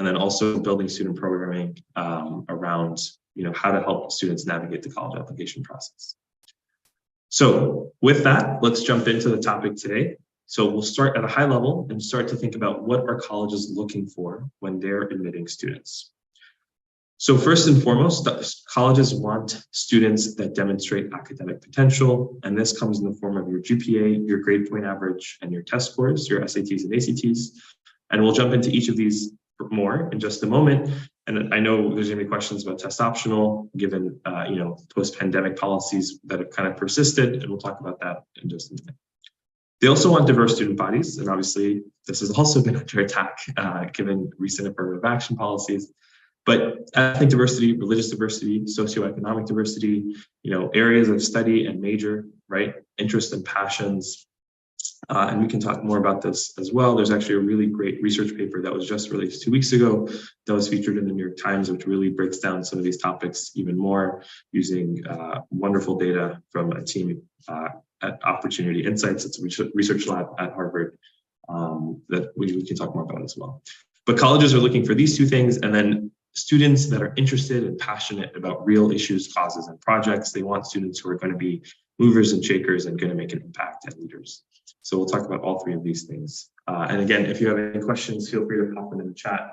and then also building student programming around how to help students navigate the college application process. So with that, let's jump into the topic today. So we'll start at a high level and start to think about what are colleges looking for when they're admitting students. So first and foremost, colleges want students that demonstrate academic potential, and this comes in the form of your GPA, your grade point average, and your test scores, your SATs and ACTs. And we'll jump into each of these more in just a moment. And I know there's going to be questions about test optional, given post-pandemic policies that have kind of persisted, and we'll talk about that in just a minute. They also want diverse student bodies, and obviously this has also been under attack given recent affirmative action policies. But ethnic diversity, religious diversity, socioeconomic diversity, areas of study and major, right? Interests and passions. And we can talk more about this as well. There's actually a really great research paper that was just released 2 weeks ago that was featured in the New York Times, which really breaks down some of these topics even more using wonderful data from a team at Opportunity Insights. It's a research lab at Harvard that we can talk more about as well. But colleges are looking for these two things, and then students that are interested and passionate about real issues, causes, and projects. They want students who are going to be movers and shakers and going to make an impact and leaders. So we'll talk about all three of these things. And again, if you have any questions, feel free to pop them in the chat.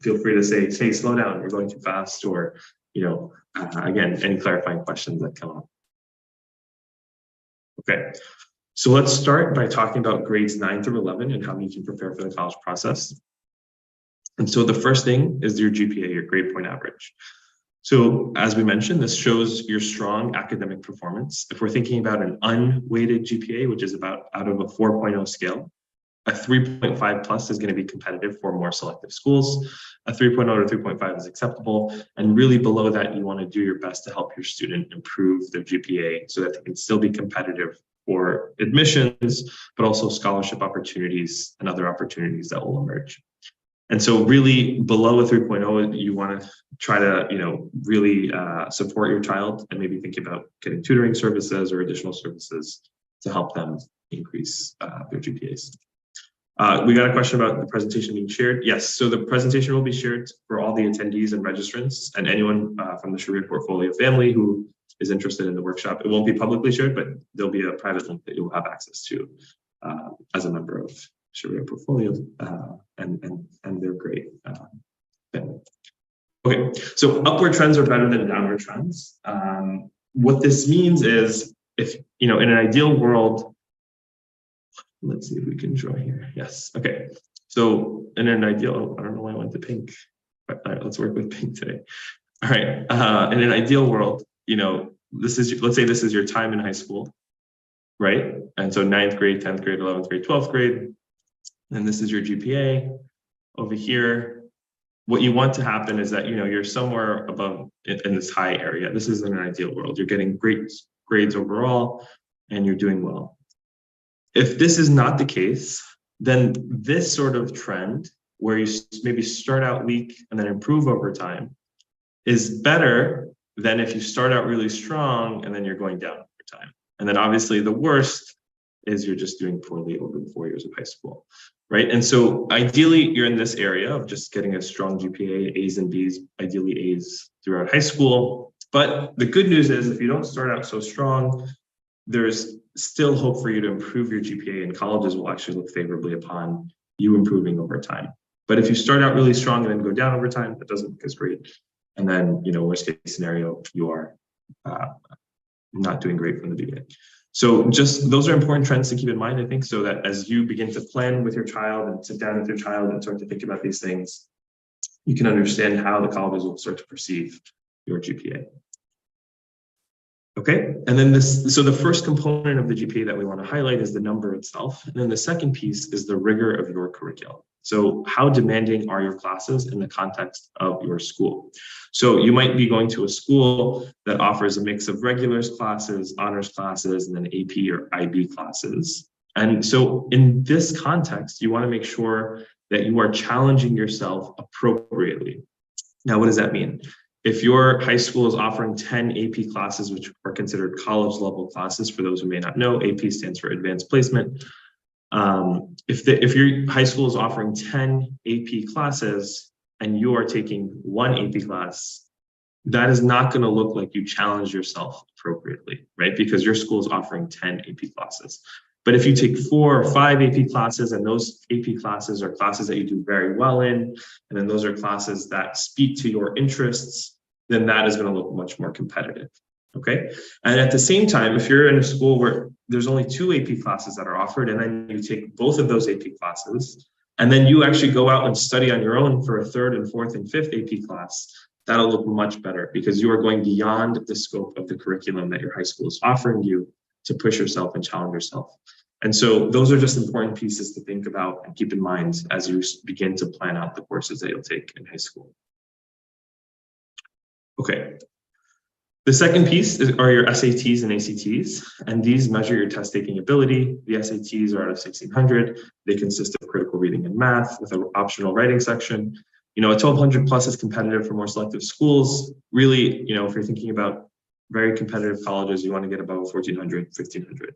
Feel free to say, hey, slow down, you're going too fast, or, again, any clarifying questions that come up. Okay, so let's start by talking about grades 9 through 11 and how you can prepare for the college process. And so the first thing is your GPA, your grade point average. So as we mentioned, this shows your strong academic performance. If we're thinking about an unweighted GPA, which is about out of a 4.0 scale, a 3.5 plus is going to be competitive for more selective schools. A 3.0 to 3.5 is acceptable. And really below that, you want to do your best to help your student improve their GPA so that they can still be competitive for admissions, but also scholarship opportunities and other opportunities that will emerge. And so really below a 3.0, you want to try to, really support your child and maybe think about getting tutoring services or additional services to help them increase their GPAs. We got a question about the presentation being shared. Yes, so the presentation will be shared for all the attendees and registrants and anyone from the Sharia Portfolio family who is interested in the workshop. It won't be publicly shared, but there'll be a private link that you'll have access to as a member of Sharia Portfolio, and they're great. Okay, so upward trends are better than downward trends. What this means is, if in an ideal world, let's see if we can draw here. Yes, okay. So in an ideal, I don't know why I went to pink. All right, let's work with pink today. All right, in an ideal world, let's say this is your time in high school, right? And so 9th grade, 10th grade, 11th grade, 12th grade. And this is your GPA over here. What you want to happen is that, you're somewhere above in this high area. This is in an ideal world. You're getting great grades overall and you're doing well. If this is not the case, then this sort of trend where you maybe start out weak and then improve over time is better than if you start out really strong and then you're going down over time. And then obviously the worst is you're just doing poorly over the 4 years of high school, right? And so ideally you're in this area of just getting a strong GPA, A's and B's, ideally A's throughout high school. But the good news is if you don't start out so strong, there's still hope for you to improve your GPA, and colleges will actually look favorably upon you improving over time. But if you start out really strong and then go down over time, that doesn't look as great. And then, worst case scenario, you are not doing great from the beginning. So just those are important trends to keep in mind, I think, so that as you begin to plan with your child and sit down with your child and start to think about these things, you can understand how the colleges will start to perceive your GPA. Okay, and then so the first component of the GPA that we want to highlight is the number itself. And then the second piece is the rigor of your curriculum. So how demanding are your classes in the context of your school? So you might be going to a school that offers a mix of regulars classes, honors classes, and then AP or IB classes. And so in this context, you want to make sure that you are challenging yourself appropriately. Now, what does that mean? If your high school is offering 10 AP classes, which are considered college level classes, for those who may not know, AP stands for Advanced Placement. If your high school is offering 10 AP classes and you are taking one AP class, that is not going to look like you challenge yourself appropriately, right? Because your school is offering 10 AP classes. But if you take 4 or 5 AP classes, and those AP classes are classes that you do very well in, and then those are classes that speak to your interests, then that is going to look much more competitive, okay? And at the same time, if you're in a school where there's only 2 AP classes that are offered, and then you take both of those AP classes, and then you actually go out and study on your own for a 3rd and 4th and 5th AP class, that'll look much better because you are going beyond the scope of the curriculum that your high school is offering you to push yourself and challenge yourself. And so those are just important pieces to think about and keep in mind as you begin to plan out the courses that you'll take in high school. Okay. The second piece are your SATs and ACTs, and these measure your test taking ability. The SATs are out of 1600. They consist of critical reading and math with an optional writing section. A 1200 plus is competitive for more selective schools. Really, if you're thinking about very competitive colleges, you want to get above 1400, 1500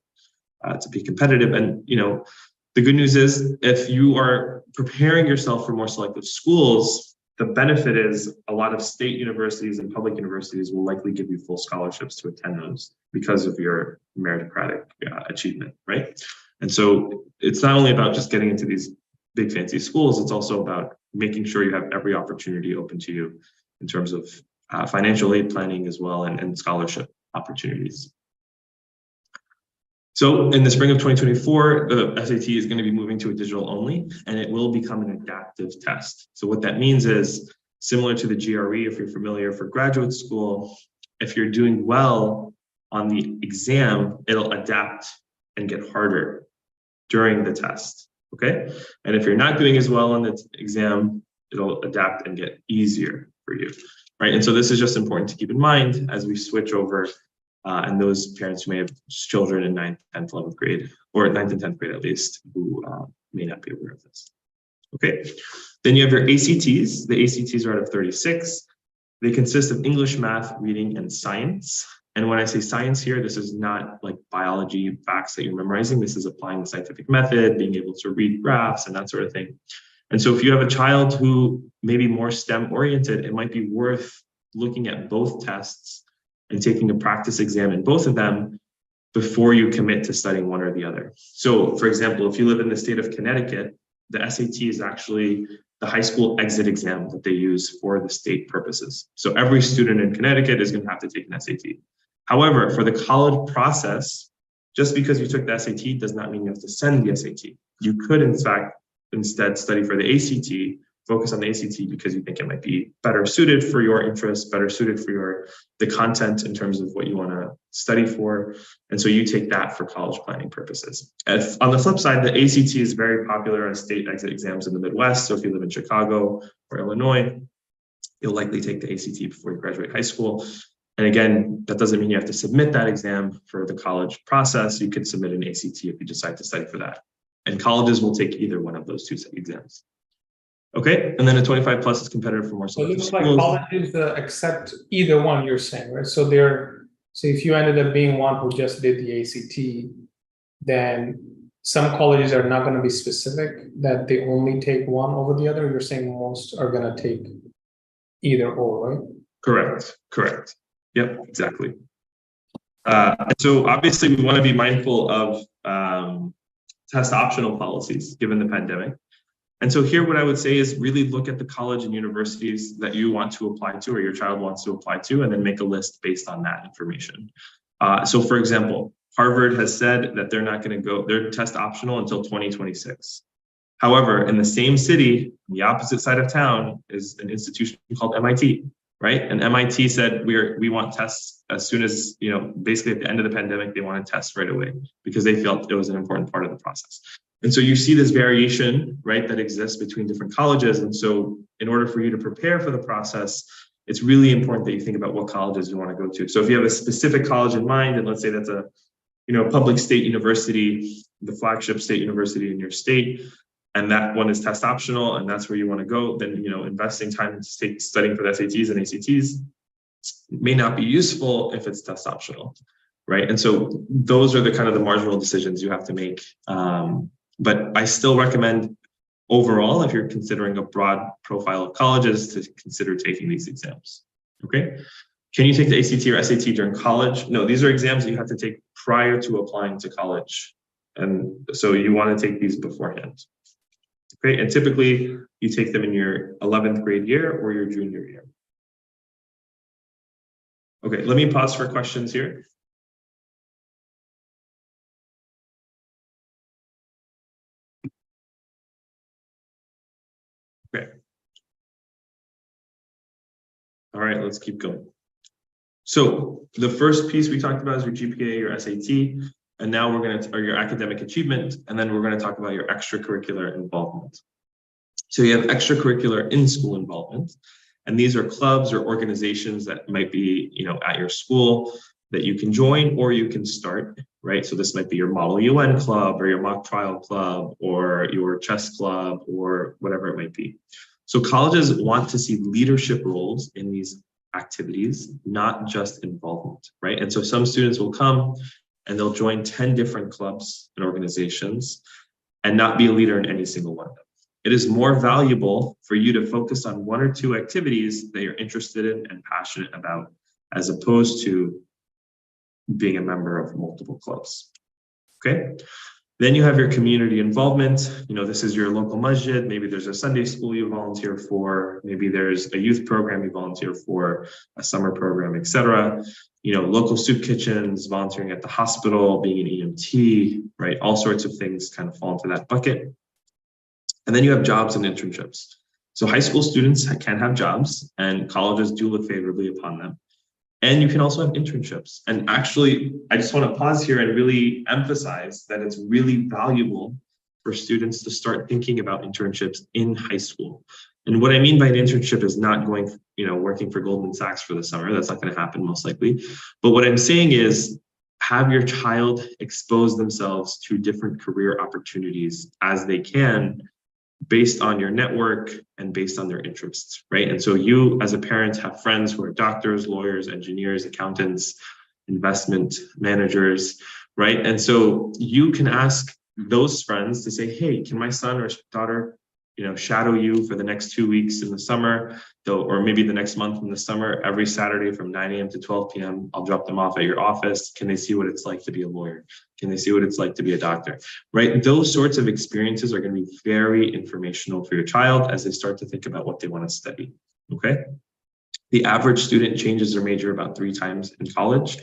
to be competitive. And, the good news is if you are preparing yourself for more selective schools, the benefit is a lot of state universities and public universities will likely give you full scholarships to attend those because of your meritocratic achievement, right? And so it's not only about just getting into these big fancy schools, it's also about making sure you have every opportunity open to you in terms of financial aid planning as well and scholarship opportunities. So in the spring of 2024, the SAT is going to be moving to a digital only, and it will become an adaptive test. So what that means is similar to the GRE, if you're familiar for graduate school, if you're doing well on the exam, it'll adapt and get harder during the test, okay? And if you're not doing as well on the exam, it'll adapt and get easier for you, right? And so this is just important to keep in mind as we switch over and those parents who may have children in 9th, 10th, 11th grade, or 9th and 10th grade at least, who may not be aware of this. Okay, then you have your ACTs. The ACTs are out of 36. They consist of English, math, reading, and science. And when I say science here, this is not like biology facts that you're memorizing. This is applying the scientific method, being able to read graphs and that sort of thing. And so if you have a child who may be more STEM oriented, it might be worth looking at both tests and taking a practice exam in both of them before you commit to studying one or the other. So for example, if you live in the state of Connecticut, the SAT is actually the high school exit exam that they use for the state purposes. So every student in Connecticut is going to have to take an SAT. However, for the college process, just because you took the SAT does not mean you have to send the SAT. You could, in fact, instead study for the ACT, focus on the ACT because you think it might be better suited for your interests, better suited for the content in terms of what you want to study for. And so you take that for college planning purposes. On the flip side, the ACT is very popular as state exit exams in the Midwest. So if you live in Chicago or Illinois, you'll likely take the ACT before you graduate high school. And again, that doesn't mean you have to submit that exam for the college process. You could submit an ACT if you decide to study for that. And colleges will take either one of those two exams. Okay, and then a 25 plus is competitive for more selective schools. It looks like colleges accept either one, you're saying, right? So if you ended up being one who just did the ACT, then some colleges are not going to be specific that they only take one over the other. You're saying most are going to take either or, right? Correct. Yep, exactly. So obviously we want to be mindful of test optional policies given the pandemic. And so here what I would say is really look at the college and universities that you want to apply to or your child wants to apply to, and then make a list based on that information. So for example, Harvard has said that they're not going to go, they're test optional until 2026. However, in the same city, on the opposite side of town is an institution called MIT, right? And MIT said we want tests as soon as, basically at the end of the pandemic, they want to test right away because they felt it was an important part of the process. And so you see this variation, right, that exists between different colleges. And so in order for you to prepare for the process, it's really important that you think about what colleges you want to go to. So if you have a specific college in mind, and let's say that's a, public state university, the flagship state university in your state, and that one is test optional, and that's where you want to go, then, investing time in studying for the SATs and ACTs may not be useful if it's test optional, right? And so those are the kind of the marginal decisions you have to make But I still recommend overall, if you're considering a broad profile of colleges, to consider taking these exams. Okay. Can you take the ACT or SAT during college? No, these are exams that you have to take prior to applying to college. And so you want to take these beforehand. Okay. And typically you take them in your 11th grade year or your junior year. Okay. Let me pause for questions here. Okay. All right, let's keep going. So the first piece we talked about is your GPA, your SAT, and now we're going to, or your academic achievement, and then we're going to talk about your extracurricular involvement. So you have extracurricular in-school involvement, and these are clubs or organizations that might be, at your school that you can join or you can start, right? So this might be your Model UN club or your mock trial club or your chess club or whatever it might be. So colleges want to see leadership roles in these activities, not just involvement, right? And so some students will come and they'll join 10 different clubs and organizations and not be a leader in any single one of them. It is more valuable for you to focus on one or two activities that you're interested in and passionate about, as opposed to being a member of multiple clubs. Okay. Then you have your community involvement. This is your local masjid. Maybe there's a Sunday school you volunteer for. Maybe there's a youth program you volunteer for, a summer program, etc. Local soup kitchens, volunteering at the hospital, being an EMT, right? All sorts of things kind of fall into that bucket. And then you have jobs and internships. So high school students can have jobs, and colleges do look favorably upon them. And you can also have internships. And actually, I just want to pause here and really emphasize that it's really valuable for students to start thinking about internships in high school. And what I mean by an internship is not going, working for Goldman Sachs for the summer. That's not going to happen most likely. But what I'm saying is have your child expose themselves to different career opportunities as they can, based on your network and based on their interests, right? And so you as a parent have friends who are doctors, lawyers, engineers, accountants, investment managers, right? And so you can ask those friends to say, hey, can my son or daughter, shadow you for the next 2 weeks in the summer, or maybe the next month in the summer, every Saturday from 9 a.m. to 12 p.m. I'll drop them off at your office. Can they see what it's like to be a lawyer? Can they see what it's like to be a doctor, right? Those sorts of experiences are going to be very informational for your child as they start to think about what they want to study, okay? The average student changes their major about 3 times in college,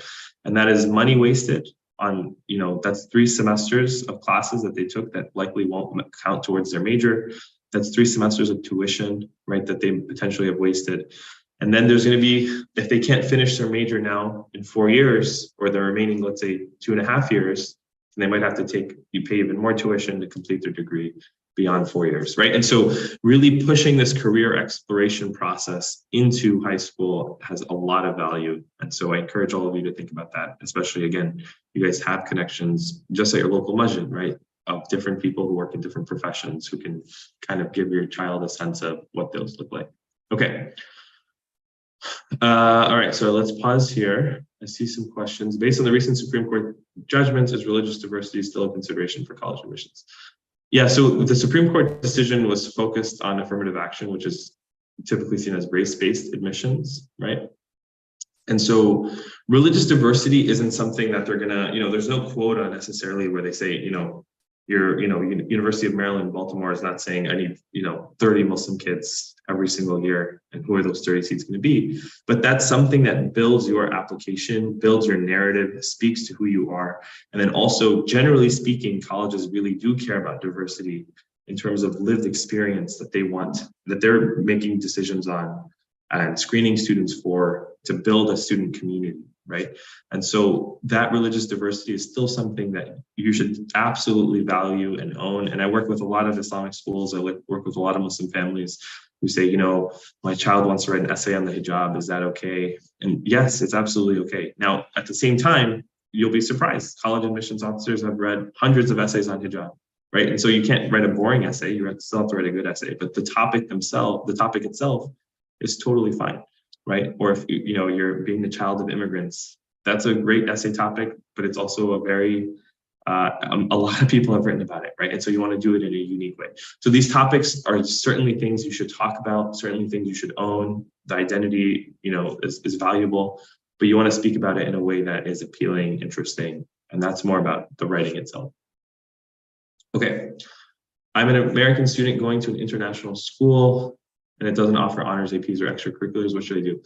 and that is money wasted on, that's 3 semesters of classes that they took that likely won't count towards their major. That's 3 semesters of tuition, right, that they potentially have wasted. And then there's going to be, if they can't finish their major now in 4 years, or the remaining, let's say 2.5 years, then they might have to pay even more tuition to complete their degree beyond 4 years, right? And so really pushing this career exploration process into high school has a lot of value. And so I encourage all of you to think about that, especially, again, you guys have connections just at your local masjid, right? Of different people who work in different professions who can kind of give your child a sense of what those look like. Okay. All right, so let's pause here. I see some questions. Based on the recent Supreme Court judgments, is religious diversity still a consideration for college admissions? Yeah, so the Supreme Court decision was focused on affirmative action, which is typically seen as race-based admissions, right? And so religious diversity isn't something that they're gonna, there's no quota necessarily where they say, University of Maryland, Baltimore is not saying I need, 30 Muslim kids every single year, and who are those 30 seats going to be? But that's something that builds your application, builds your narrative, speaks to who you are. And then also, generally speaking, colleges really do care about diversity in terms of lived experience that they want, that they're making decisions on and screening students for to build a student community, right? And so that religious diversity is still something that you should absolutely value and own. And I work with a lot of Islamic schools. I work with a lot of Muslim families who say, my child wants to write an essay on the hijab. Is that okay? And yes, it's absolutely okay. Now, at the same time, you'll be surprised. College admissions officers have read hundreds of essays on hijab, right? And so you can't write a boring essay. You still have to write a good essay. But the topic itself is totally fine, right? Or if you're being the child of immigrants, that's a great essay topic, but it's also a very A lot of people have written about it, right? And so you want to do it in a unique way. So these topics are certainly things you should talk about, certainly things you should own. The identity, is valuable, but you want to speak about it in a way that is appealing, interesting, and that's more about the writing itself. Okay, I'm an American student going to an international school, and it doesn't offer honors, APs, or extracurriculars. What should I do?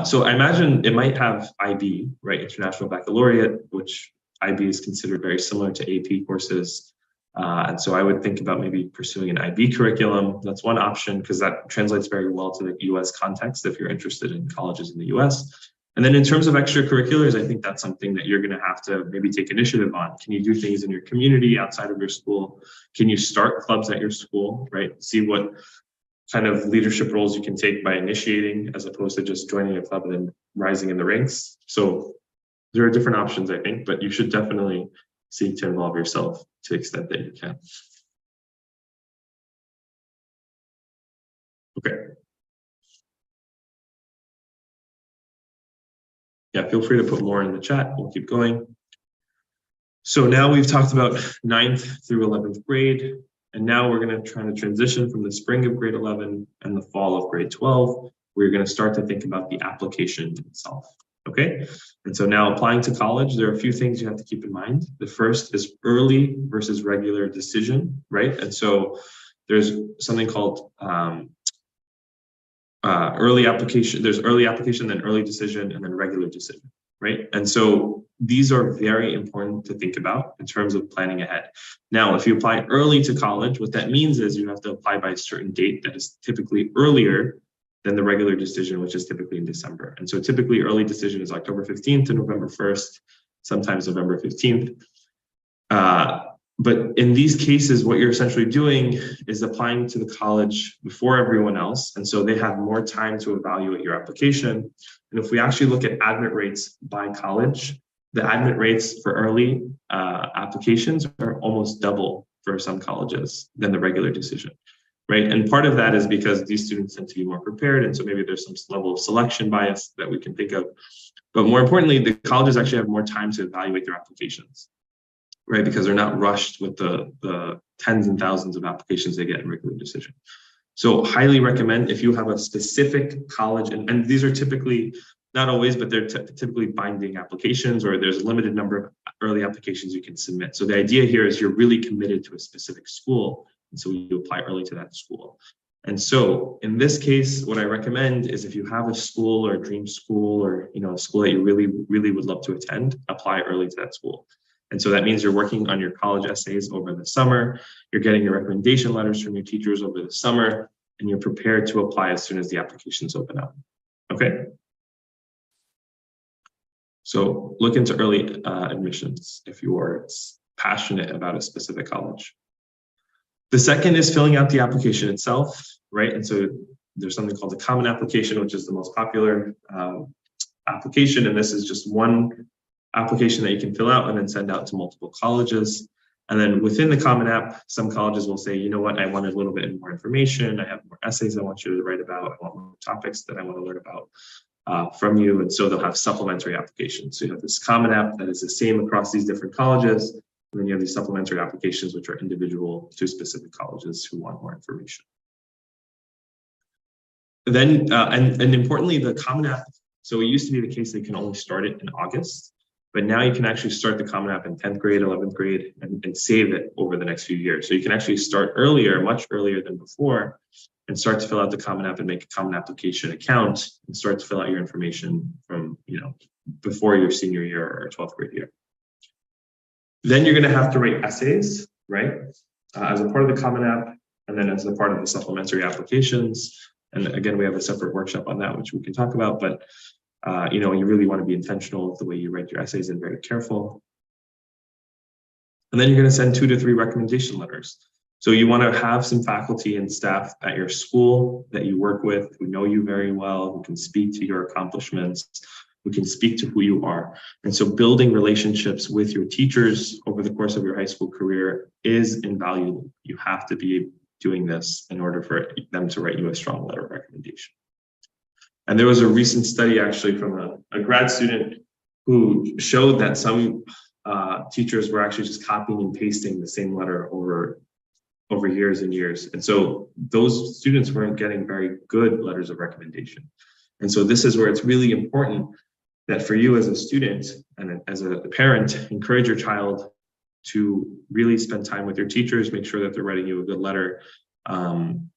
So I imagine it might have IB, right? International Baccalaureate, which IB is considered very similar to AP courses. And so I would think about maybe pursuing an IB curriculum. That's one option because that translates very well to the US context if you're interested in colleges in the US. And then in terms of extracurriculars, I think that's something that you're going to have to maybe take initiative on. Can you do things in your community outside of your school? Can you start clubs at your school, right? See what kind of leadership roles you can take by initiating as opposed to just joining a club and then rising in the ranks. So there are different options, I think, but you should definitely seek to involve yourself to the extent that you can. Okay. Yeah, feel free to put more in the chat. We'll keep going. So now we've talked about 9th through 11th grade, and now we're going to try to transition from the spring of grade 11 and the fall of grade 12. We're going to start to think about the application itself. Okay, and so now applying to college, there are a few things you have to keep in mind. The first is early versus regular decision, right? And so there's something called early application. There's early application, then early decision, and then regular decision, right? And so these are very important to think about in terms of planning ahead. Now, if you apply early to college, what that means is you have to apply by a certain date that is typically earlier than the regular decision, which is typically in December. And so typically early decision is October 15th to November 1st, sometimes November 15th. But in these cases, what you're essentially doing is applying to the college before everyone else. And so they have more time to evaluate your application. And if we actually look at admit rates by college, the admit rates for early applications are almost double for some colleges than the regular decision. Right. And part of that is because these students tend to be more prepared. And so maybe there's some level of selection bias that we can think of. But more importantly, the colleges actually have more time to evaluate their applications, right? Because they're not rushed with the tens and thousands of applications they get in regular decision. So highly recommend if you have a specific college, and these are typically, not always, but they're typically binding applications, or there's a limited number of early applications you can submit. So the idea here is you're really committed to a specific school. And so you apply early to that school. And so in this case, what I recommend is if you have a school or a dream school or a school that you really, really would love to attend, apply early to that school. And so that means you're working on your college essays over the summer, you're getting your recommendation letters from your teachers over the summer, and you're prepared to apply as soon as the applications open up. Okay. So look into early admissions if you are passionate about a specific college. The second is filling out the application itself, right? And so there's something called the common application, which is the most popular application. And this is just one application that you can fill out and then send out to multiple colleges. And then within the common app, some colleges will say, you know what, I want a little bit more information. I have more essays I want you to write about. I want more topics that I want to learn about from you. And so they'll have supplementary applications. So you have this common app that is the same across these different colleges. And then you have these supplementary applications, which are individual to specific colleges who want more information. Then, and importantly, the Common App, so it used to be the case that you can only start it in August, but now you can actually start the Common App in 10th grade, 11th grade, and save it over the next few years. So you can actually start earlier, much earlier than before, and start to fill out the Common App and make a Common Application account and start to fill out your information from, before your senior year or 12th grade year. Then you're going to have to write essays, right? As a part of the Common App, and then as a part of the supplementary applications. And again, we have a separate workshop on that, which we can talk about, but you really want to be intentional with the way you write your essays and very careful. And then you're going to send 2 to 3 recommendation letters. So you want to have some faculty and staff at your school that you work with, who know you very well, who can speak to your accomplishments, who can speak to who you are. And so building relationships with your teachers over the course of your high school career is invaluable. You have to be doing this in order for them to write you a strong letter of recommendation. And there was a recent study actually from a grad student who showed that some teachers were actually just copying and pasting the same letter over years and years. And so those students weren't getting very good letters of recommendation. And so this is where it's really important that for you as a student and as a parent, encourage your child to really spend time with your teachers, make sure that they're writing you a good letter, and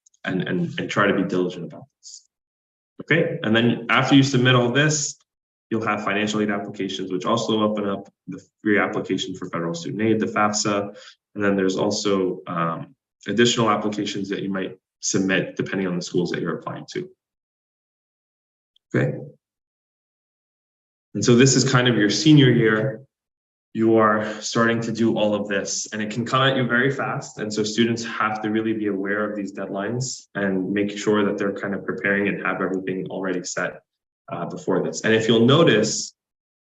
try to be diligent about this. Okay, and then after you submit all this, you'll have financial aid applications, which also open up the free application for federal student aid, the FAFSA, and then there's also additional applications that you might submit depending on the schools that you're applying to. Okay. And so this is kind of your senior year. You are starting to do all of this, and it can come at you very fast. And so students have to really be aware of these deadlines and make sure that they're kind of preparing and have everything already set before this. And if you'll notice,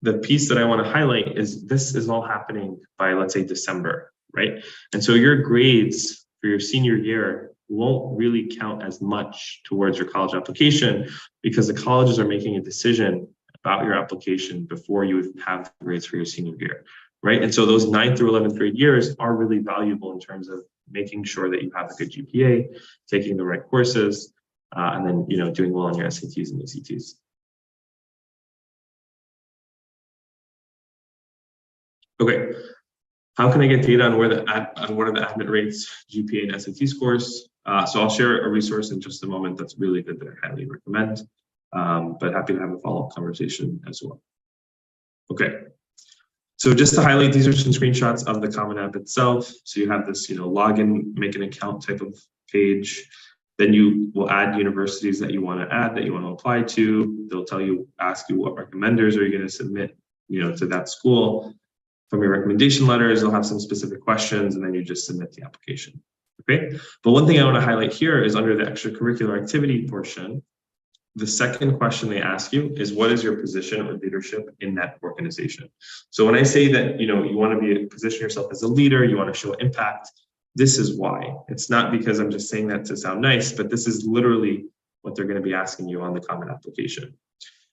the piece that I want to highlight is this is all happening by, let's say, December, right? And so your grades for your senior year won't really count as much towards your college application because the colleges are making a decision about your application before you have the grades for your senior year, right? And so those 9th through 11th grade years are really valuable in terms of making sure that you have a good GPA, taking the right courses, and then doing well on your SATs and ACTs. Okay, how can I get data on what are the admit rates, GPA, and SAT scores? So I'll share a resource in just a moment that's really good that I highly recommend. But happy to have a follow-up conversation as well. Okay, so just to highlight, these are some screenshots of the Common App itself. So you have this, login, make an account type of page. Then you will add universities that you want to add, that you want to apply to. They'll ask you what recommenders are you going to submit, to that school. From your recommendation letters, they'll have some specific questions, and then you just submit the application. Okay, but one thing I want to highlight here is under the extracurricular activity portion. The second question they ask you is, what is your position or leadership in that organization? So when I say that, you want to position yourself as a leader, you want to show impact, this is why. It's not because I'm just saying that to sound nice, but this is literally what they're going to be asking you on the Common Application.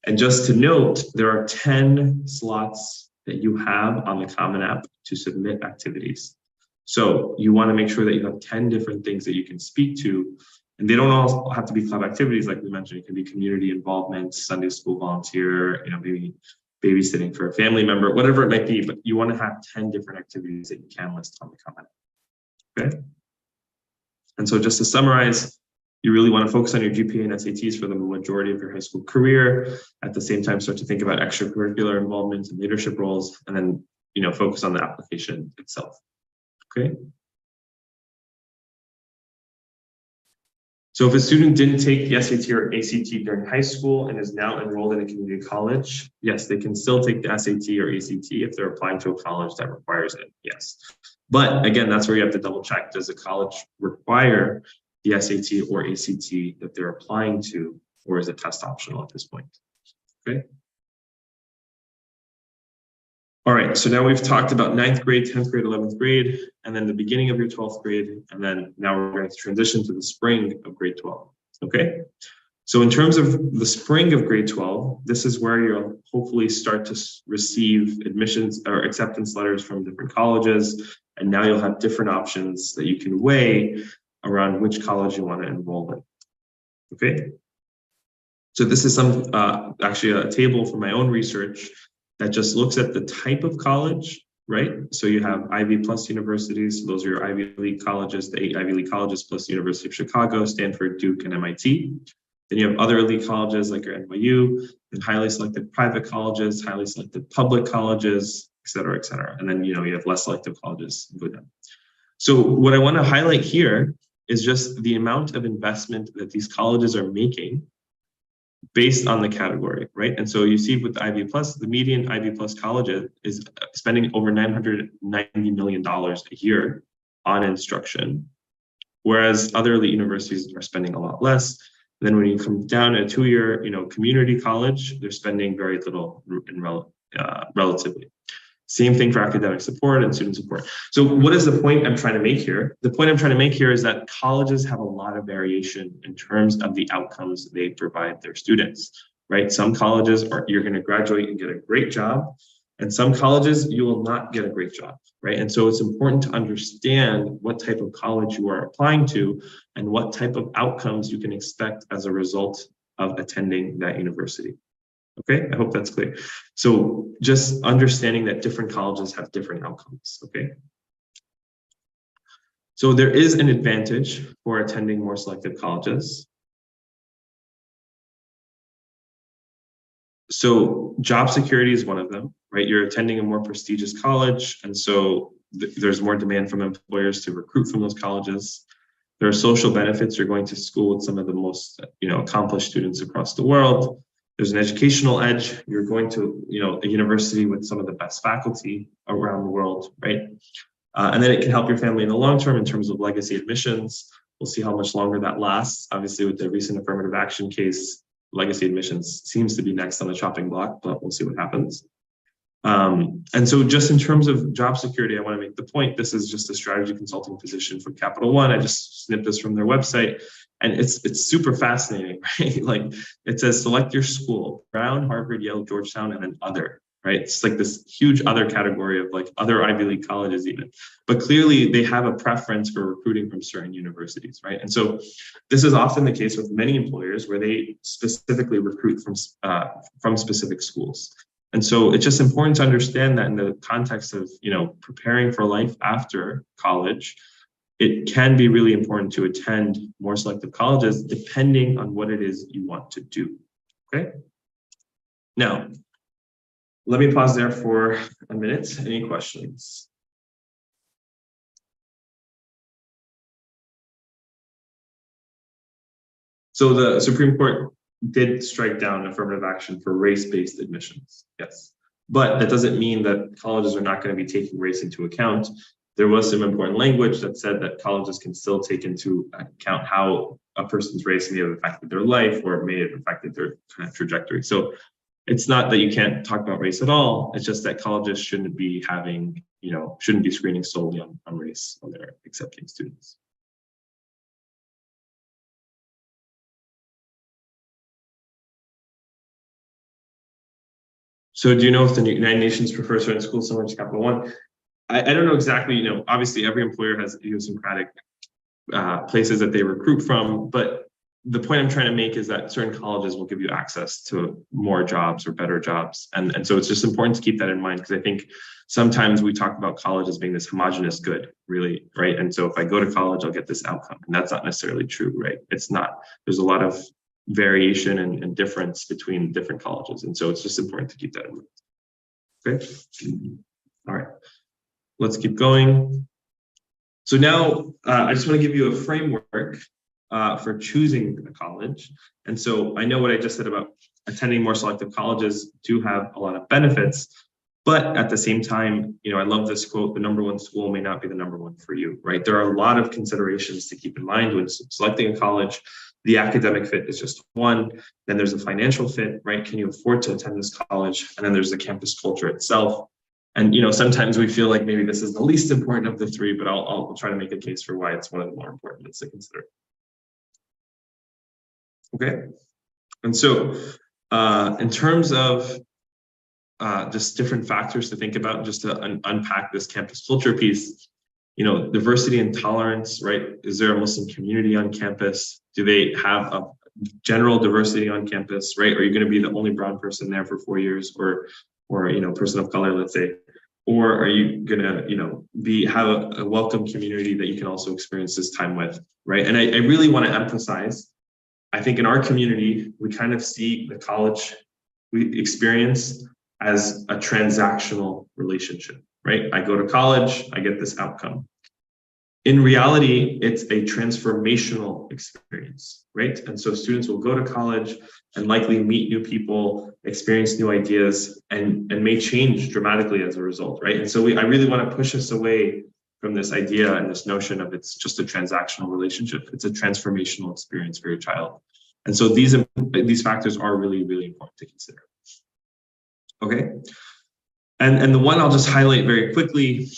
And just to note, there are 10 slots that you have on the Common App to submit activities. So you want to make sure that you have 10 different things that you can speak to. And they don't all have to be club activities, like we mentioned. It can be community involvement, Sunday school volunteer, maybe babysitting for a family member, whatever it might be. But you want to have 10 different activities that you can list on the Common App. Okay. And so just to summarize, you really want to focus on your GPA and SATs for the majority of your high school career. At the same time, start to think about extracurricular involvement and leadership roles, and then focus on the application itself. Okay. So if a student didn't take the SAT or ACT during high school and is now enrolled in a community college, yes, they can still take the SAT or ACT if they're applying to a college that requires it, yes. But again, that's where you have to double check. Does a college require the SAT or ACT that they're applying to, or is it test optional at this point? Okay. All right, so now we've talked about 9th grade, 10th grade, 11th grade, and then the beginning of your 12th grade, and then now we're going to transition to the spring of grade 12, okay? So in terms of the spring of grade 12, this is where you'll hopefully start to receive admissions or acceptance letters from different colleges, and now you'll have different options that you can weigh around which college you want to enroll in, okay? So this is actually a table from my own research that just looks at the type of college, right? So you have Ivy Plus universities. So those are your Ivy League colleges, the 8 Ivy League colleges plus the University of Chicago, Stanford, Duke, and MIT. Then you have other elite colleges like your NYU, and highly selected private colleges, highly selected public colleges, et cetera, et cetera. And then, you have less selective colleges with them. So what I want to highlight here is just the amount of investment that these colleges are making based on the category, right? And so you see with the Ivy Plus, the median Ivy Plus college is spending over $990 million a year on instruction, whereas other elite universities are spending a lot less. And then when you come down to a 2-year, community college, they're spending very little relatively. Same thing for academic support and student support. So what is the point I'm trying to make here? The point I'm trying to make here is that colleges have a lot of variation in terms of the outcomes they provide their students, right? Some colleges you're going to graduate and get a great job, And some colleges, you will not get a great job, right? And so it's important to understand what type of college you are applying to and what type of outcomes you can expect as a result of attending that university. Okay, I hope that's clear. So just understanding that different colleges have different outcomes, okay? So there is an advantage for attending more selective colleges. So job security is one of them, right? You're attending a more prestigious college, and so there's more demand from employers to recruit from those colleges. There are social benefits. You're going to school with some of the most, accomplished students across the world. There's an educational edge. You're going to, a university with some of the best faculty around the world, right? And then it can help your family in the long term in terms of legacy admissions. We'll see how much longer that lasts. Obviously, with the recent affirmative action case, legacy admissions seems to be next on the chopping block, but we'll see what happens. And so just in terms of job security, I want to make the point, this is just a strategy consulting position from Capital One. I just snipped this from their website, and it's super fascinating, right? Like it says, select your school, Brown, Harvard, Yale, Georgetown, and then other, right? It's like this huge other category of like other Ivy League colleges even, but clearly they have a preference for recruiting from certain universities, right? And so this is often the case with many employers where they specifically recruit from specific schools. And so it's just important to understand that in the context of, preparing for life after college, it can be really important to attend more selective colleges depending on what it is you want to do, okay? Now, let me pause there for a minute. Any questions? So the Supreme Court did strike down affirmative action for race-based admissions, yes. But that doesn't mean that colleges are not going to be taking race into account. There was some important language that said that colleges can still take into account how a person's race may have affected their life or may have affected their kind of trajectory. So it's not that you can't talk about race at all. It's just that colleges shouldn't be having, shouldn't be screening solely on race when they're accepting students. So do you know if the United Nations prefer certain schools similar to Capital One? I don't know exactly, obviously every employer has idiosyncratic places that they recruit from, but the point I'm trying to make is that certain colleges will give you access to more jobs or better jobs. And so it's just important to keep that in mind, because I think sometimes we talk about college as being this homogenous good, really, right? And so if I go to college, I'll get this outcome. And that's not necessarily true, right? It's not. There's a lot of variation and difference between different colleges. And so it's just important to keep that in mind. Okay. All right. Let's keep going. So now I just want to give you a framework for choosing a college. And so I know what I just said about attending more selective colleges do have a lot of benefits, but at the same time, I love this quote, the number one school may not be the number one for you, right? There are a lot of considerations to keep in mind when selecting a college. The academic fit is just one. Then there's a financial fit, right? Can you afford to attend this college? And then there's the campus culture itself. And sometimes we feel like maybe this is the least important of the three, but I'll try to make a case for why it's one of the more important ones to consider. Okay. And so in terms of just different factors to think about, just to unpack this campus culture piece, diversity and tolerance, right? Is there a Muslim community on campus? Do they have a general diversity on campus, right? Are you going to be the only brown person there for 4 years, or person of color, let's say? Or are you going to, have a welcome community that you can also experience this time with, right? And I really want to emphasize, I think in our community, we kind of see the college we experience as a transactional relationship, right? I go to college, I get this outcome. In reality, it's a transformational experience, right? And so students will go to college and likely meet new people, experience new ideas, and may change dramatically as a result, right? And so I really want to push us away from this idea and this notion of it's just a transactional relationship. It's a transformational experience for your child. And so these factors are really, really important to consider. Okay. And the one I'll just highlight very quickly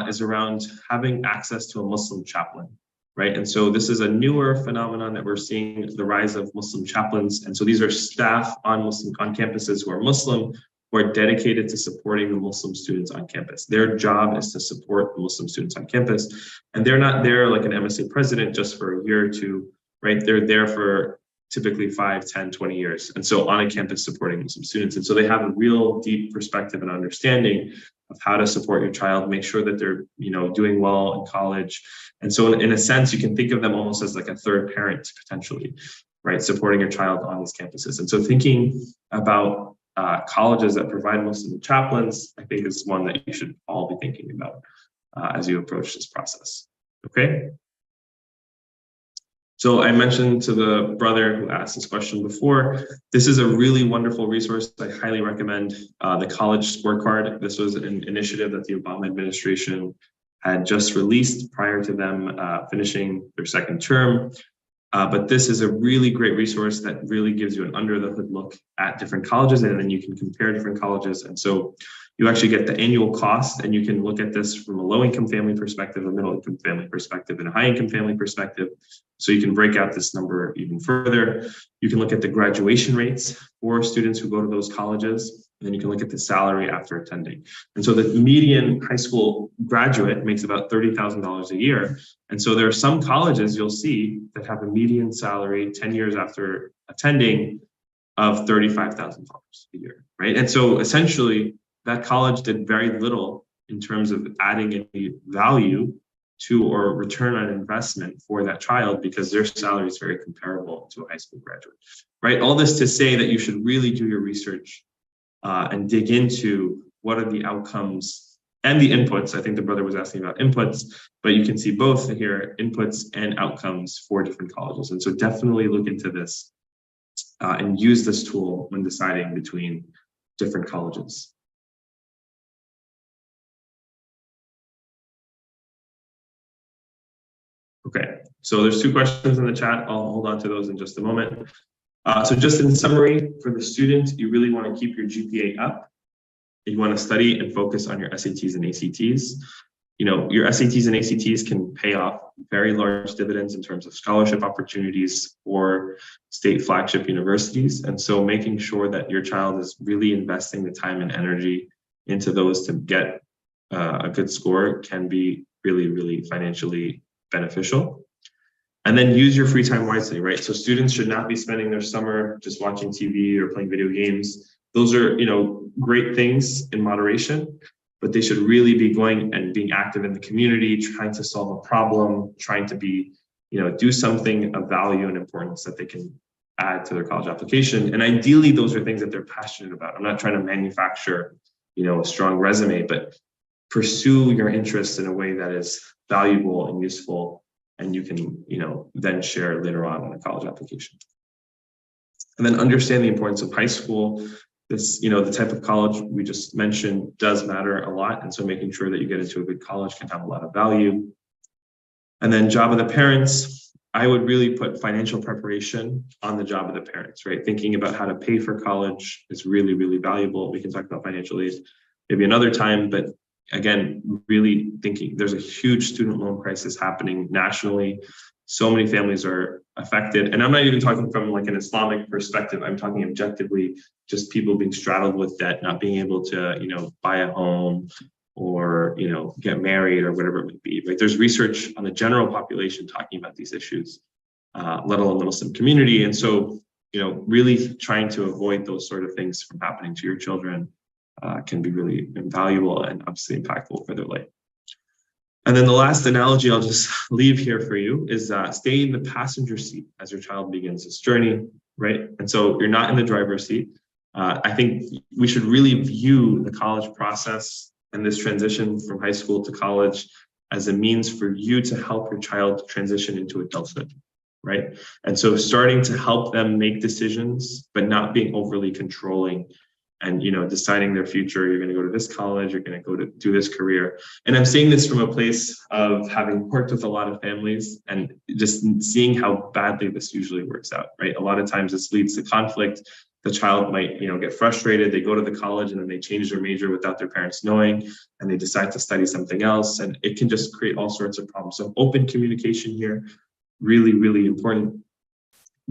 is around having access to a Muslim chaplain, right? And so this is a newer phenomenon that we're seeing, the rise of Muslim chaplains. And so these are staff on campuses who are Muslim, who are dedicated to supporting the Muslim students on campus. Their job is to support the Muslim students on campus. And they're not there like an MSA president just for a year or two, right? They're there for typically 5, 10, 20 years. And so on a campus supporting Muslim students. And so they have a real deep perspective and understanding of how to support your child, make sure that they're, doing well in college. And so in a sense, you can think of them almost as like a third parent potentially, right? Supporting your child on these campuses. And so thinking about colleges that provide Muslim chaplains, I think is one that you should all be thinking about as you approach this process, okay? So I mentioned to the brother who asked this question before, this is a really wonderful resource. I highly recommend the college scorecard. This was an initiative that the Obama administration had just released prior to them finishing their second term. But this is a really great resource that really gives you an under the hood look at different colleges, and then you can compare different colleges. And so you actually get the annual cost, and you can look at this from a low-income family perspective, a middle-income family perspective, and a high-income family perspective. So you can break out this number even further. You can look at the graduation rates for students who go to those colleges, and then you can look at the salary after attending. And so the median high school graduate makes about $30,000 a year. And so there are some colleges you'll see that have a median salary 10 years after attending of $35,000 a year, right? And so essentially, that college did very little in terms of adding any value to or return on investment for that child because their salary is very comparable to a high school graduate, right? All this to say that you should really do your research and dig into what are the outcomes and the inputs. I think the brother was asking about inputs, but you can see both here, inputs and outcomes for different colleges. And so definitely look into this and use this tool when deciding between different colleges. Okay, so there's 2 questions in the chat. I'll hold on to those in just a moment. So just in summary, for the student, you really want to keep your GPA up. You want to study and focus on your SATs and ACTs. Your SATs and ACTs can pay off very large dividends in terms of scholarship opportunities for state flagship universities. And so making sure that your child is really investing the time and energy into those to get a good score can be really, really financially beneficial. And then use your free time wisely, right? So students should not be spending their summer just watching TV or playing video games. Those are, great things in moderation, but they should really be going and being active in the community, trying to solve a problem, trying to be, do something of value and importance that they can add to their college application. And ideally, those are things that they're passionate about. I'm not trying to manufacture, a strong resume, but pursue your interests in a way that is valuable and useful, and you can, then share later on in a college application. And then understand the importance of high school. This, the type of college we just mentioned does matter a lot. And so making sure that you get into a good college can have a lot of value. And then job of the parents, I would really put financial preparation on the job of the parents, right? Thinking about how to pay for college is really, really valuable. We can talk about financial aid maybe another time, but again, really thinking there's a huge student loan crisis happening nationally. So many families are affected. And I'm not even talking from like an Islamic perspective. I'm talking objectively, just people being straddled with debt, not being able to, buy a home or, get married or whatever it might be, right? There's research on the general population talking about these issues, let alone the Muslim community. And so, really trying to avoid those sort of things from happening to your children can be really invaluable and obviously impactful for their life. And then the last analogy I'll just leave here for you is stay in the passenger seat as your child begins this journey, right? And so you're not in the driver's seat. I think we should really view the college process and this transition from high school to college as a means for you to help your child transition into adulthood, right? And so starting to help them make decisions, but not being overly controlling and, deciding their future. You're going to go to this college, you're going to go to do this career. And I'm saying this from a place of having worked with a lot of families and just seeing how badly this usually works out, right? A lot of times this leads to conflict. The child might, get frustrated. They go to the college and then they change their major without their parents knowing, and they decide to study something else. And it can just create all sorts of problems. So open communication here, really, really important.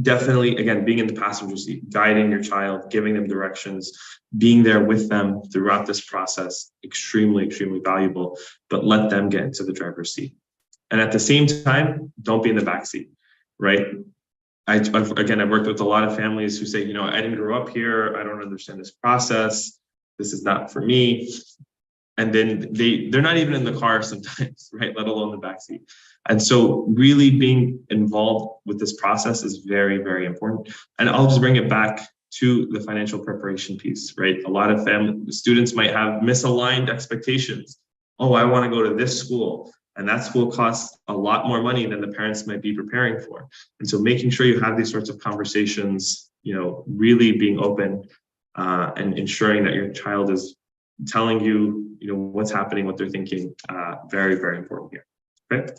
definitely, again, being in the passenger seat, guiding your child, giving them directions, being there with them throughout this process, extremely, extremely valuable, but let them get into the driver's seat. And at the same time, don't be in the back seat, right? I've worked with a lot of families who say, I didn't grow up here. I don't understand this process. This is not for me. And then they're not even in the car sometimes, right? Let alone the backseat. And so really being involved with this process is very, very important. And I'll just bring it back to the financial preparation piece, right? A lot of students might have misaligned expectations. Oh, I want to go to this school, and that school costs a lot more money than the parents might be preparing for. And so making sure you have these sorts of conversations, really being open and ensuring that your child is telling you, what's happening, what they're thinking, very, very important here, okay?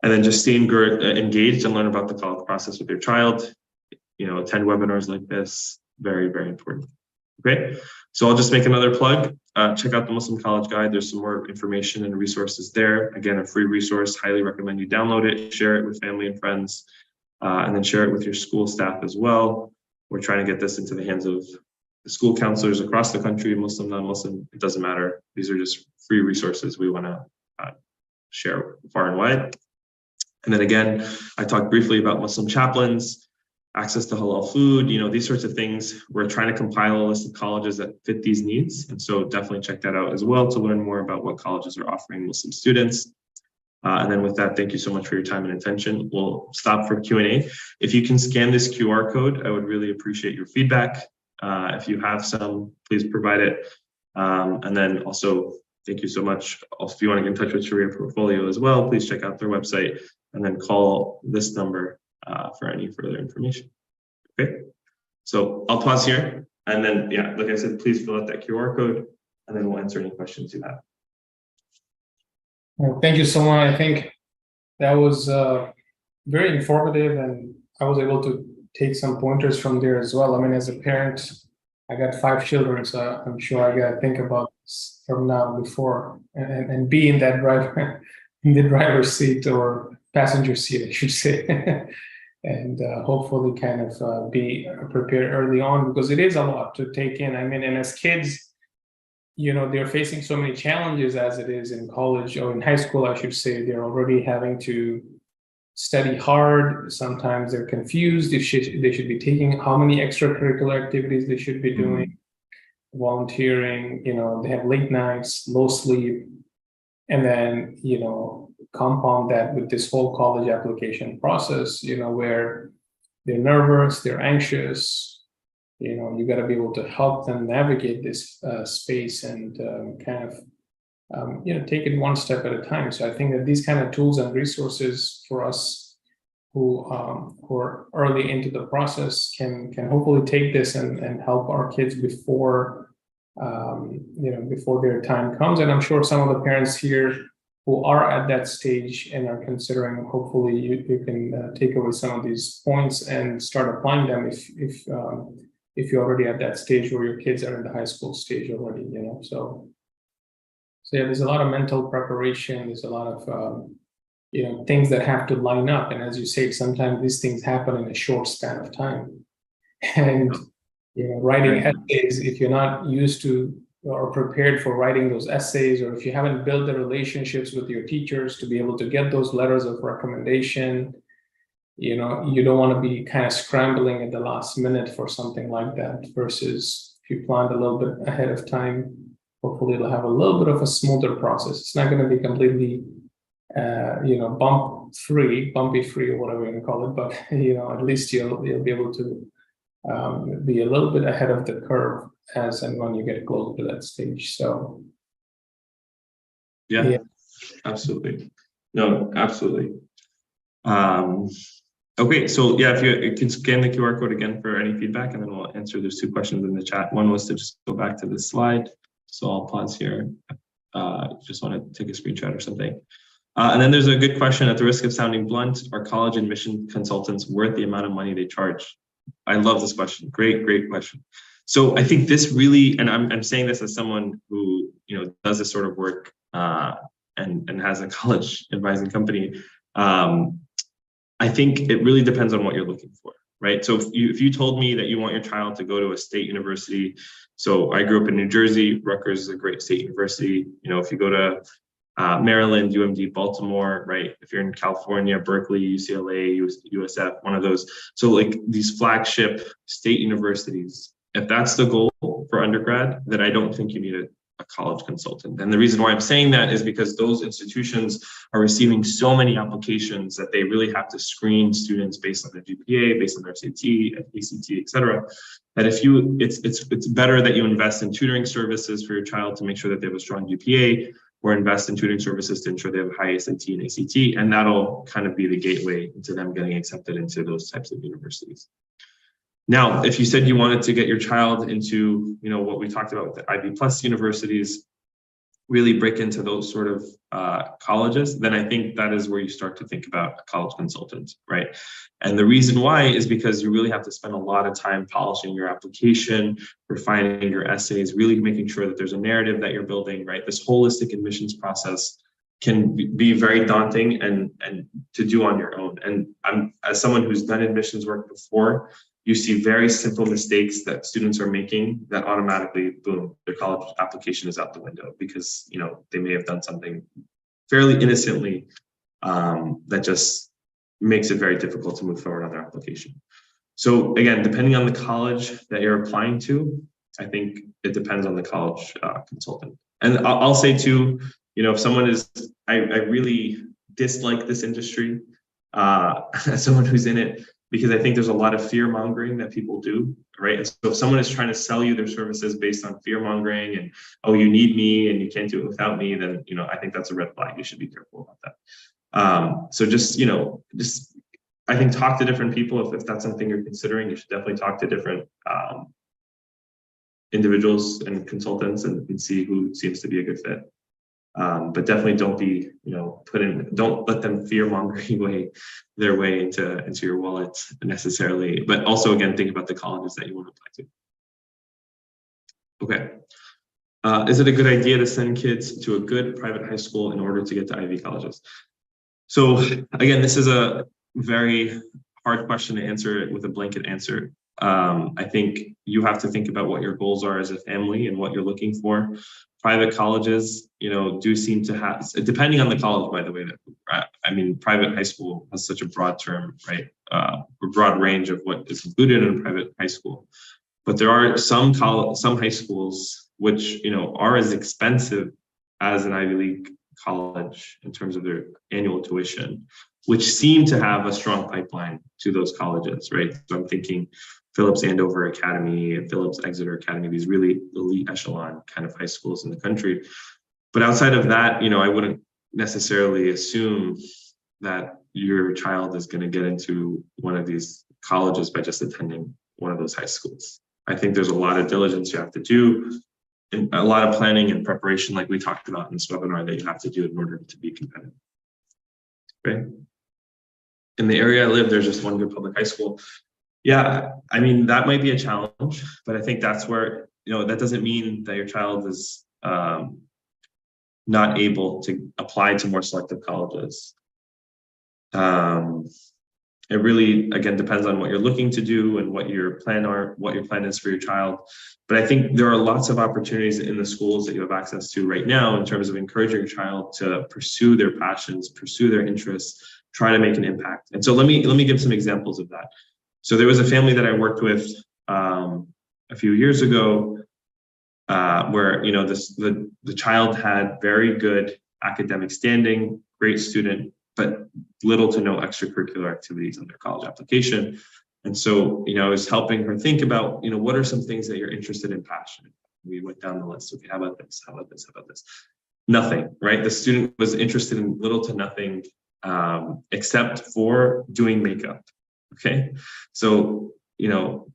And then just stay engaged and learn about the college process with your child, attend webinars like this, very, very important, okay? So I'll just make another plug. Check out the Muslim College Guide. There's some more information and resources there. Again, a free resource, highly recommend you download it, share it with family and friends, and then share it with your school staff as well. We're trying to get this into the hands of the school counselors across the country, Muslim, non-Muslim, it doesn't matter. These are just free resources we want to share far and wide. And then again, I talked briefly about Muslim chaplains, access to halal food, these sorts of things. We're trying to compile a list of colleges that fit these needs. And so definitely check that out as well to learn more about what colleges are offering Muslim students. And then with that, thank you so much for your time and attention. We'll stop for Q&A. If you can scan this QR code, I would really appreciate your feedback. If you have some, please provide it. And then also, thank you so much. Also, if you want to get in touch with Sharia Portfolio as well, please check out their website and then call this number for any further information. Okay, so I'll pause here. And then, like I said, please fill out that QR code and then we'll answer any questions you have. Well, thank you so much. I think that was very informative, and I was able to take some pointers from there as well. I mean, as a parent, I got 5 children, so I'm sure I got to think about this from now before and be in that in the driver's seat or passenger seat, I should say, and hopefully kind of be prepared early on, because it is a lot to take in. I mean, and as kids, they're facing so many challenges as it is in college or in high school, I should say. They're already having to study hard. Sometimes they're confused. They should be taking how many extracurricular activities they should be doing, volunteering, they have late nights, low sleep, and then, compound that with this whole college application process, where they're nervous, they're anxious. You got to be able to help them navigate this space and kind of take it one step at a time. So I think that these kind of tools and resources for us who are early into the process can hopefully take this and help our kids before before their time comes. And I'm sure some of the parents here who are at that stage and are considering, hopefully you can take away some of these points and start applying them if you're already at that stage where your kids are in the high school stage already, So yeah, there's a lot of mental preparation. There's a lot of things that have to line up. And as you say, sometimes these things happen in a short span of time. And writing essays, if you're not used to or prepared for writing those essays, or if you haven't built the relationships with your teachers to be able to get those letters of recommendation, you don't want to be kind of scrambling at the last minute for something like that, versus if you planned a little bit ahead of time, hopefully it'll have a little bit of a smoother process. It's not going to be completely, bumpy free, or whatever you want to call it, but, at least you'll be able to be a little bit ahead of the curve as and when you get closer to that stage. So yeah. Absolutely. No, absolutely. Okay, so if you can scan the QR code again for any feedback, and then we'll answer. There's 2 questions in the chat. One was to just go back to this slide, so I'll pause here. Just want to take a screenshot or something. And then there's a good question: at the risk of sounding blunt, are college admission consultants worth the amount of money they charge? I love this question. Great question. So I think this really, and I'm saying this as someone who does this sort of work and has a college advising company. I think it really depends on what you're looking for, right? So if you told me that you want your child to go to a state university, so I grew up in New Jersey, Rutgers is a great state university. You know, if you go to Maryland, UMD, Baltimore, right? If you're in California, Berkeley, UCLA, USF, one of those. So like these flagship state universities, if that's the goal for undergrad, then I don't think you need a college consultant. And the reason why I'm saying that is because those institutions are receiving so many applications that they really have to screen students based on their GPA, based on their SAT, ACT, et cetera. That if you, it's better that you invest in tutoring services for your child to make sure that they have a strong GPA, or invest in tutoring services to ensure they have a high SAT and ACT, and that'll kind of be the gateway into them getting accepted into those types of universities. Now, if you said you wanted to get your child into, you know, what we talked about with the Ivy Plus universities, really break into those sort of colleges, then I think that is where you start to think about a college consultant, right? And the reason why is because you really have to spend a lot of time polishing your application, refining your essays, really making sure that there's a narrative that you're building, right? This holistic admissions process can be very daunting and to do on your own. And I'm, as someone who's done admissions work before, you see very simple mistakes that students are making that automatically, boom, their college application is out the window because, you know, they may have done something fairly innocently that just makes it very difficult to move forward on their application. So again, depending on the college that you're applying to, I think it depends on the college consultant. And I'll say too, you know, if someone is, I really dislike this industry as someone who's in it, because I think there's a lot of fear mongering that people do, right? And so if someone is trying to sell you their services based on fear mongering and, oh, you need me and you can't do it without me, then, you know, I think that's a red flag. You should be careful about that. So just, you know, just, I think talk to different people. If that's something you're considering, you should definitely talk to different individuals and consultants and see who seems to be a good fit. But definitely don't be, you know, don't let them fear mongering their way into your wallet necessarily. But also, again, think about the colleges that you want to apply to. Okay. Is it a good idea to send kids to a good private high school in order to get to Ivy colleges? So again, this is a very hard question to answer with a blanket answer. I think you have to think about what your goals are as a family and what you're looking for. Private colleges, you know, do seem to have, depending on the college, by the way, I mean, private high school has such a broad term, right? A broad range of what is included in a private high school. But there are some high schools which, you know, are as expensive as an Ivy League college in terms of their annual tuition, which seem to have a strong pipeline to those colleges, right? So I'm thinking Phillips Andover Academy, Phillips Exeter Academy, these really elite echelon kind of high schools in the country. But outside of that, you know, I wouldn't necessarily assume that your child is going to get into one of these colleges by just attending one of those high schools. I think there's a lot of diligence you have to do, and a lot of planning and preparation, like we talked about in this webinar, that you have to do in order to be competitive. Okay. In the area I live, there's just one good public high school. Yeah, I mean, that might be a challenge, but I think that's where, you know, that doesn't mean that your child is not able to apply to more selective colleges. It really, again, depends on what you're looking to do and what your plan is for your child. But I think there are lots of opportunities in the schools that you have access to right now in terms of encouraging your child to pursue their passions, pursue their interests, try to make an impact. And so let me give some examples of that. So there was a family that I worked with a few years ago where, you know, the child had very good academic standing, great student, but little to no extracurricular activities on their college application. And so, you know, I was helping her think about, you know, what are some things that you're interested in, passionate. We went down the list. Okay, how about this? How about this? How about this? Nothing, right? The student was interested in little to nothing except for doing makeup. Okay, so, you know,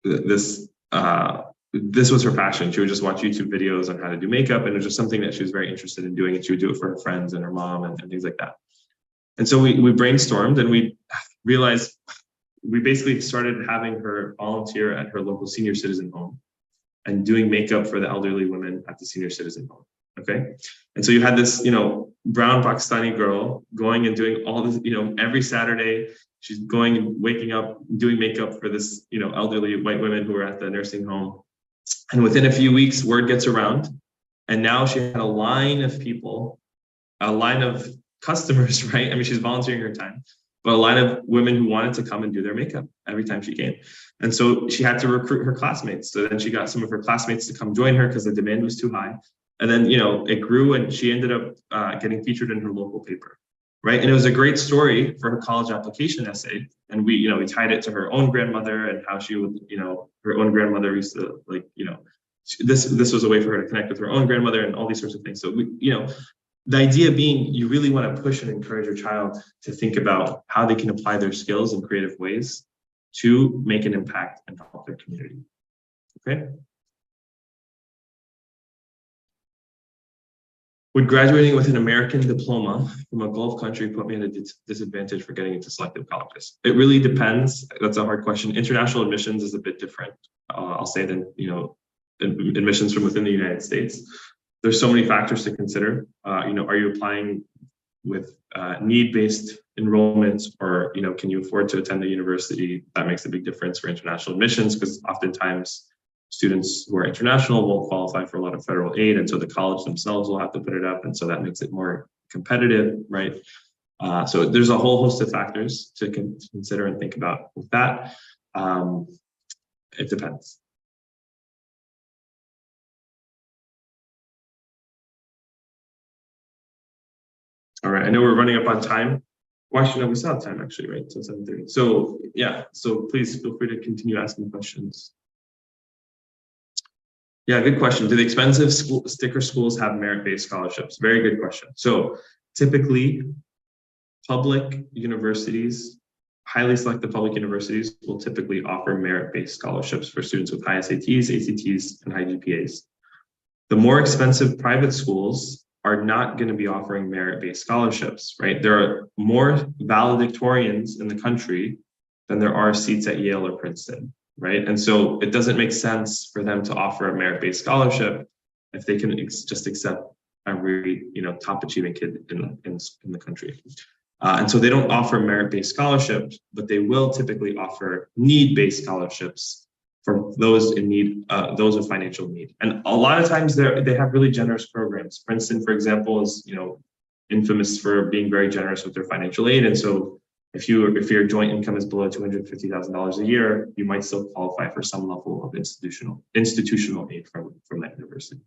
this was her passion. She would just watch YouTube videos on how to do makeup, and it was just something that she was very interested in doing, and she would do it for her friends and her mom and things like that. And so we brainstormed, and we realized we basically started having her volunteer at her local senior citizen home and doing makeup for the elderly women at the senior citizen home. Okay, and so you had this, you know, brown Pakistani girl going and doing all this, you know, every Saturday. she's going and waking up, doing makeup for this, elderly white women who are at the nursing home. And within a few weeks, word gets around. And now she had a line of people, a line of customers, right? I mean, she's volunteering her time, but a line of women who wanted to come and do their makeup every time she came. And so she had to recruit her classmates. So then she got some of her classmates to come join her because the demand was too high. And then, it grew and she ended up getting featured in her local paper, right? And it was a great story for her college application essay. And we tied it to her own grandmother and how she would, her own grandmother used to this was a way for her to connect with her own grandmother and all these sorts of things. So the idea being you really want to push and encourage your child to think about how they can apply their skills in creative ways to make an impact and help their community. Okay. Would graduating with an American diploma from a Gulf country put me at a disadvantage for getting into selective colleges? It really depends. That's a hard question. International admissions is a bit different, I'll say, than admissions from within the United States. There's so many factors to consider. Are you applying with need-based enrollments, or can you afford to attend the university? That makes a big difference for international admissions, because oftentimes students who are international won't qualify for a lot of federal aid, and so the college themselves will have to put it up, and so that makes it more competitive, right? So there's a whole host of factors to consider and think about with that. It depends. All right, I know we're running up on time. Well, actually, no, we still have time actually, right? So 7:30. So yeah, so please feel free to continue asking questions. Yeah, good question. Do the expensive sticker schools have merit-based scholarships? Very good question. So typically, public universities, highly selected public universities will typically offer merit-based scholarships for students with high SATs, ACTs, and high GPAs. The more expensive private schools are not going to be offering merit-based scholarships, right? There are more valedictorians in the country than there are seats at Yale or Princeton, right? And so it doesn't make sense for them to offer a merit-based scholarship if they can just accept every top achieving kid in the country. And so they don't offer merit-based scholarships, but they will typically offer need-based scholarships for those in need, those with financial need. And a lot of times they have really generous programs. Princeton, for example, is infamous for being very generous with their financial aid. And so if your joint income is below $250,000 a year, you might still qualify for some level of institutional aid from that university.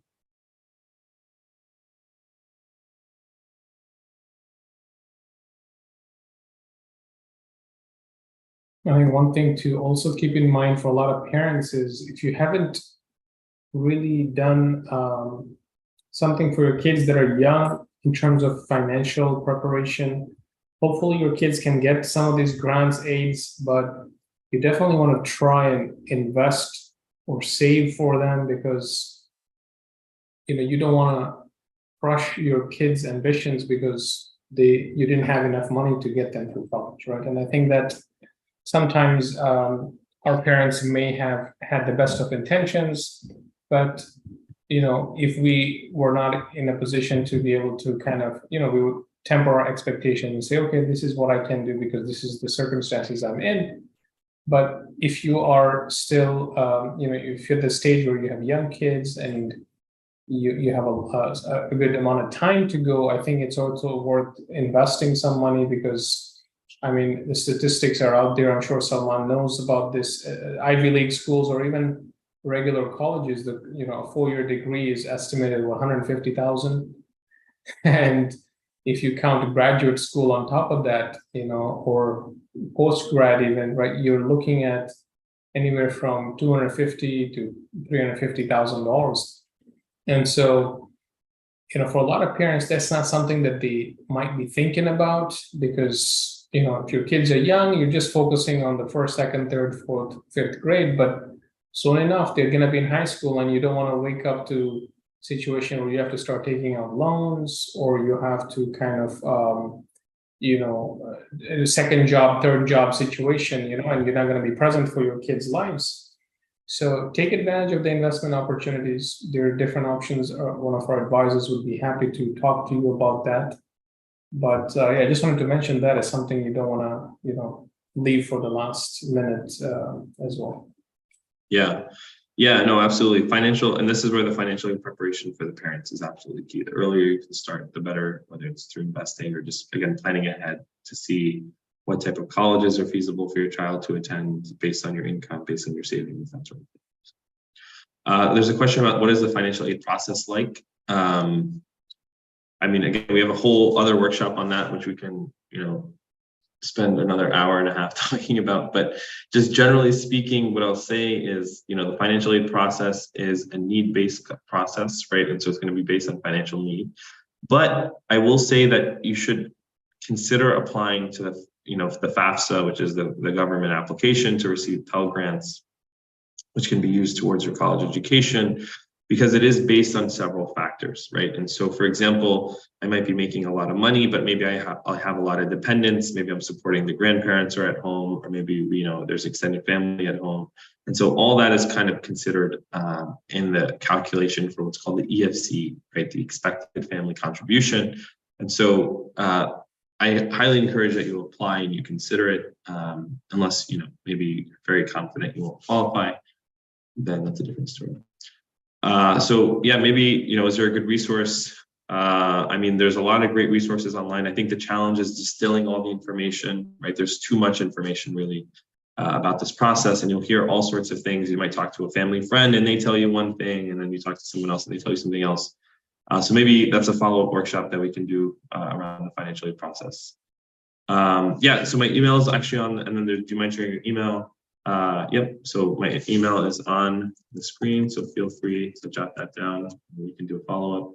I think one thing to also keep in mind for a lot of parents is if you haven't really done something for your kids that are young in terms of financial preparation, hopefully your kids can get some of these grants, aids, but you definitely want to try and invest or save for them, because you don't want to crush your kids' ambitions because you didn't have enough money to get them through college, right? And I think that sometimes our parents may have had the best of intentions, but if we were not in a position to be able to kind of, we would temper our expectations and say, okay, this is what I can do because this is the circumstances I'm in. But if you are still, if you're at the stage where you have young kids and you have a good amount of time to go, I think it's also worth investing some money, because the statistics are out there. I'm sure Salman knows about this. Ivy League schools or even regular colleges, a 4-year degree is estimated at $150,000. And if you count graduate school on top of that, or post-grad even, right, you're looking at anywhere from $250,000 to $350,000. And so, for a lot of parents, that's not something that they might be thinking about, because if your kids are young, you're just focusing on the first, second, third, fourth, fifth grade. But soon enough, they're going to be in high school, and you don't want to wake up to a situation where you have to start taking out loans, or you have to kind of, a second job, third job situation, and you're not going to be present for your kids' lives. So take advantage of the investment opportunities. There are different options. One of our advisors would be happy to talk to you about that. But I just wanted to mention that as something you don't want to, leave for the last minute as well. Yeah. Yeah, no, absolutely. Financial, and this is where the financial aid preparation for the parents is absolutely key. The earlier you can start, the better, whether it's through investing or just, again, planning ahead to see what type of colleges are feasible for your child to attend based on your income, based on your savings, that sort of thing. There's a question about what is the financial aid process like? I mean, again, we have a whole other workshop on that, which we can, spend another hour and a half talking about, but just generally speaking, what I'll say is, the financial aid process is a need-based process, right? And so it's going to be based on financial need. But I will say that you should consider applying to the FAFSA, which is the government application to receive Pell Grants, which can be used towards your college education, because it is based on several factors, right? And so, for example, I might be making a lot of money, but maybe I'll have a lot of dependents. Maybe I'm supporting the grandparents are at home, or maybe, there's extended family at home. And so all that is kind of considered in the calculation for what's called the EFC, right? The expected family contribution. And so I highly encourage that you apply and you consider it, unless, maybe you're very confident you won't qualify, then that's a different story. So yeah, maybe, is there a good resource? I mean, there's a lot of great resources online. I think the challenge is distilling all the information, right? There's too much information really about this process, and you'll hear all sorts of things. You might talk to a family friend and they tell you one thing, and then you talk to someone else and they tell you something else. So maybe that's a follow-up workshop that we can do around the financial aid process. Yeah, so my email is actually on, and then do you mind sharing your email? Yep, so my email is on the screen, so feel free to jot that down. We can do a follow-up.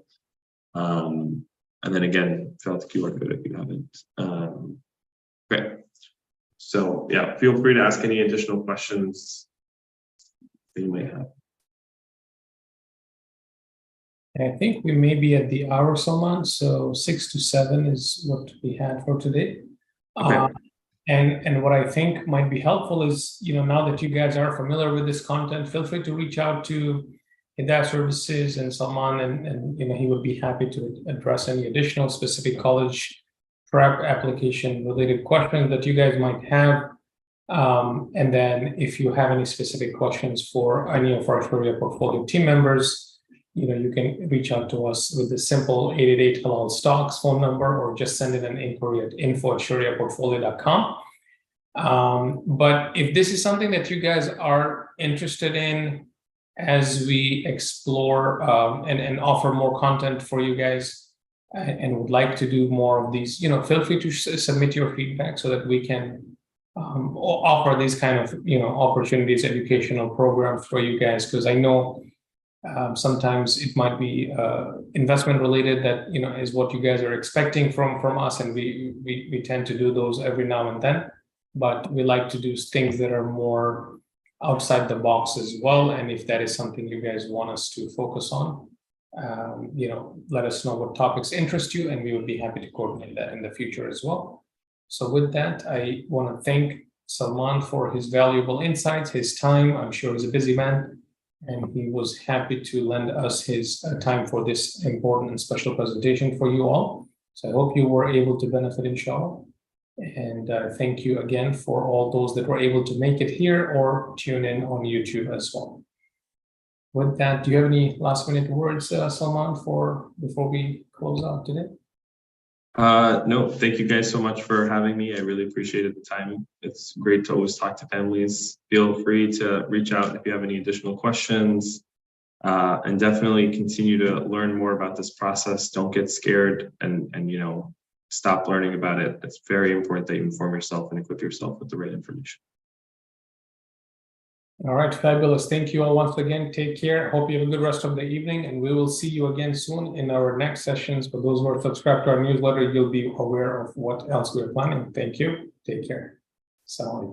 And then again, fill out the QR code if you haven't. Great. So yeah, feel free to ask any additional questions that you might have. I think we may be at the hour, Salman, so 6 to 7 is what we had for today. Okay. And what I think might be helpful is, now that you guys are familiar with this content, feel free to reach out to Hidayah Services and Salman, and he would be happy to address any additional specific college prep application related questions that you guys might have. And then if you have any specific questions for any of our Sharia portfolio team members, you can reach out to us with the simple 888 Halal Stocks phone number, or just send in an inquiry at info@shariaportfolio.com. But if this is something that you guys are interested in as we explore and offer more content for you guys, and would like to do more of these, feel free to submit your feedback so that we can offer these kind of, opportunities, educational programs for you guys, because I know sometimes it might be investment related that is what you guys are expecting from us, and we tend to do those every now and then, but we like to do things that are more outside the box as well. And if that is something you guys want us to focus on, let us know what topics interest you, and we would be happy to coordinate that in the future as well. So with that, I want to thank Salman for his valuable insights, his time. I'm sure he's a busy man, and he was happy to lend us his time for this important and special presentation for you all. So I hope you were able to benefit, inshallah. And thank you again for all those that were able to make it here or tune in on YouTube as well. With that, do you have any last minute words, Salman, before we close out today? No, thank you guys so much for having me. I really appreciated the time. It's great to always talk to families. Feel free to reach out if you have any additional questions, and definitely continue to learn more about this process. Don't get scared, and stop learning about it. It's very important that you inform yourself and equip yourself with the right information. All right, fabulous. Thank you all once again. Take care. Hope you have a good rest of the evening, and we will see you again soon in our next sessions. For those who are subscribed to our newsletter, you'll be aware of what else we're planning. Thank you. Take care. Assalamu alaikum.